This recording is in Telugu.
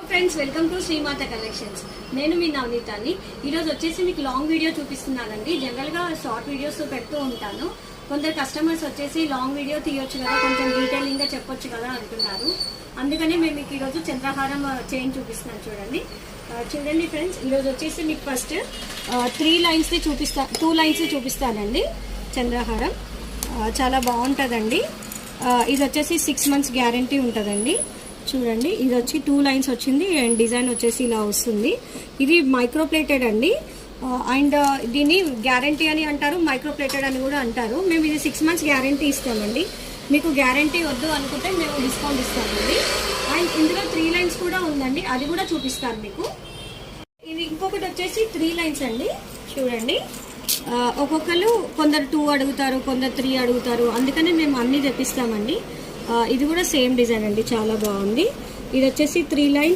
Friends, welcome to Srimata collections. నేను మీ నవనీతాని. ఈరోజు వచ్చేసి మీకు లాంగ్ వీడియో చూపిస్తున్నానండి. జనరల్గా షార్ట్ వీడియోస్ పెడుతూ ఉంటాను. కొందరు కస్టమర్స్ వచ్చేసి లాంగ్ వీడియో తీయొచ్చు కదా, కొంచెం డీటెయిలింగ్గా చెప్పొచ్చు కదా అంటున్నారు. అందుకని మేము మీకు ఈరోజు చంద్రహారం చైన్ చూపిస్తున్నాను. చూడండి ఫ్రెండ్స్, ఈరోజు వచ్చేసి మీకు ఫస్ట్ 2 లైన్స్ చూపిస్తానండి. చంద్రహారం చాలా బాగుంటుందండి. ఇది వచ్చేసి 6 months గ్యారంటీ ఉంటుందండి. చూడండి, ఇది వచ్చి 2 lines వచ్చింది అండ్ డిజైన్ వచ్చేసి ఇలా వస్తుంది. ఇది మైక్రోప్లేటెడ్ అండి. అండ్ దీన్ని గ్యారంటీ అని అంటారు, మైక్రోప్లేటెడ్ అని కూడా అంటారు. మేము ఇది 6 months గ్యారంటీ ఇస్తామండి. మీకు గ్యారంటీ వద్దు అనుకుంటే మేము డిస్కౌంట్ ఇస్తామండి. అండ్ ఇందులో 3 lines కూడా ఉందండి, అది కూడా చూపిస్తాను మీకు. ఇది ఇంకొకటి వచ్చేసి 3 lines అండి. చూడండి, ఒక్కొక్కరు కొందరు 2 అడుగుతారు, కొందరు 3 అడుగుతారు. అందుకని మేము అన్నీ తెప్పిస్తామండి. ఇది కూడా సేమ్ డిజైన్ అండి, చాలా బాగుంది. ఇది వచ్చేసి 3 lines